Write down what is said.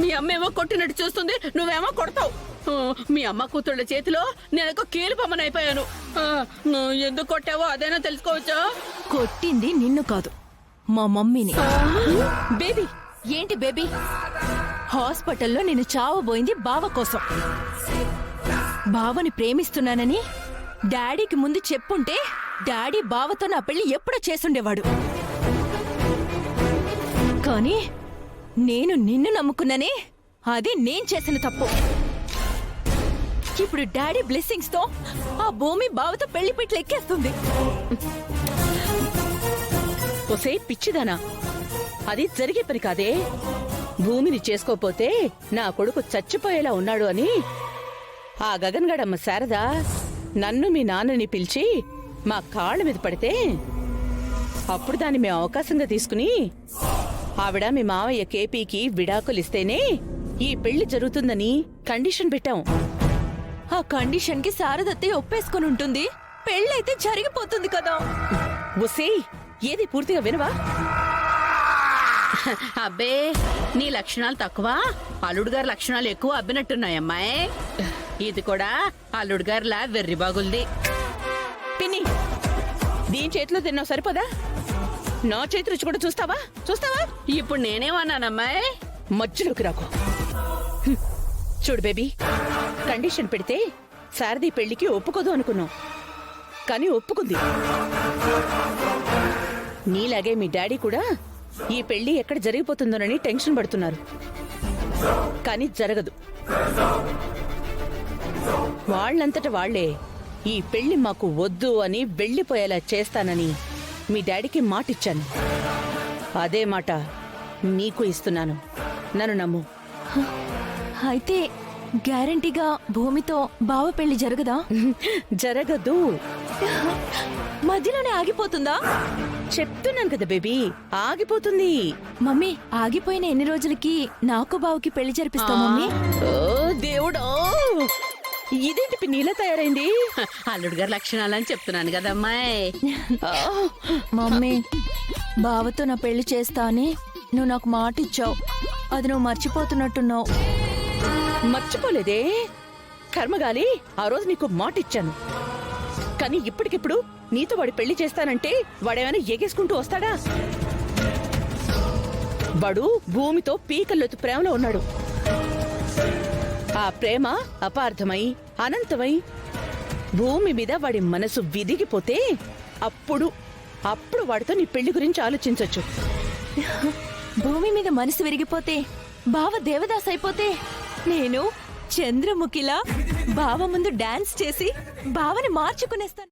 మీ అమ్మేమో కొట్టినట్టు చూస్తుంది, నువ్వేమో కొడతావు. మీ అమ్మ కూతుళ్ళ చేతిలో నేను కీలుపమ్మని అయిపోయాను. ఎందుకు కొట్టావో అదైనా తెలుసుకోవచ్చా? కొట్టింది నిన్ను కాదు, మా మమ్మీని. బేబీ ఏంటి బేబీ? హాస్పిటల్లో నేను చావబోయింది బావ కోసం. బావని ప్రేమిస్తున్నానని డాడీకి ముందు చెప్పుంటే డాడీ బావతో నా పెళ్లి ఎప్పుడో చేసుండేవాడు. కానీ నేను నిన్ను నమ్ముకున్నానే, అది నేను చేసిన తప్పు. ఇప్పుడు డాడీ బ్లెస్సింగ్స్ తో ఆ భూమి బావతో పెళ్లి పెట్లు ఎక్కేస్తుంది. ఒసే పిచ్చిదానా, అది జరిగే పని కాదే. భూమిని చేసుకోపోతే నా కొడుకు చచ్చిపోయేలా ఉన్నాడు అని ఆ గగన్గడమ్మ శారద నన్ను మీ నాన్నని పిలిచి మా కాళ్ళ మీద పడితే అప్పుడు దాన్ని మేము అవకాశంగా తీసుకుని ఆవిడ మీ మావయ్య కేపీకి విడాకులిస్తేనే ఈ పెళ్లి జరుగుతుందని కండిషన్ పెట్టాం. ఆ కండిషన్ కి శారదత్తే ఒప్పేసుకుని ఉంటుంది, పెళ్ళైతే జరిగిపోతుంది కదా. ఒసే ఏది పూర్తిగా వినవా? అబ్బే, నీ లక్షణాలు తక్కువ, అల్లుడు గారి లక్షణాలు ఎక్కువ అబ్బినట్టున్నాయమ్మాయి. ఇది కూడా అల్లుడు గారిలా వెర్రి బాగుంది. పిన్ని, దీని చేతిలో తిన్నావు సరిపోదా? నా చేతి రుచి కూడా చూస్తావా? ఇప్పుడు నేనేమన్నానమ్మాయి? మధ్యలోకి రాకు. చూడు బేబీ, కండిషన్ పెడితే శారది పెళ్లికి ఒప్పుకోదు అనుకున్నావు, కానీ ఒప్పుకుంది. నీలాగే మీ డాడీ కూడా ఈ పెళ్లి ఎక్కడ జరిగిపోతుందోనని టెన్షన్ పడుతున్నారు, కానీ జరగదు. వాళ్ళంతట వాళ్లే ఈ పెళ్లి మాకు వద్దు అని వెళ్లిపోయేలా చేస్తానని మీ డాడీకి మాటిచ్చాను. అదే మాట నీకు ఇస్తున్నాను, నన్ను నమ్ము. అయితే గ్యారంటీగా భూమితో బావ పెళ్లి జరగదా? జరగదు. మధ్యలోనే ఆగిపోతుందా? చెప్తున్నాను కదా బేబీ, ఆగిపోతుంది. మమ్మీ, ఆగిపోయిన ఎన్ని రోజులకి నాకు బావకి పెళ్లి జరిపిస్తావు మమ్మీ? ఓ దేవుడో, ఇదేంటి పిన్ని ఇలా తయారైంది? అల్లుడు గారి లక్షణాలని చెప్తున్నాను కదమ్మాయి. మమ్మీ, బావతో నా పెళ్లి చేస్తా అని నువ్వు నాకు మాట ఇచ్చావు, అది నువ్వు మర్చిపోతున్నట్టున్నావు. మర్చిపోలేదే కర్మగాలి, ఆ రోజు నీకు మాట ఇచ్చాను. కానీ ఇప్పటికిప్పుడు నీతో వాడి పెళ్లి చేస్తానంటే వాడేమైనా ఎగేసుకుంటూ వస్తాడా? వాడు భూమితో పీకల్లోతు ప్రేమలో ఉన్నాడు. ఆ ప్రేమ అపార్థమై అనంతమై భూమి మీద వాడి మనసు విదిగిపోతే అప్పుడు వాడితో నీ పెళ్లి గురించి ఆలోచించొచ్చు. భూమి మీద మనసు విరిగిపోతే బావ దేవదాస్ అయిపోతే నేను చంద్రముఖిలా బావ ముందు డాన్స్ చేసి బావని మార్చుకునేస్తాను.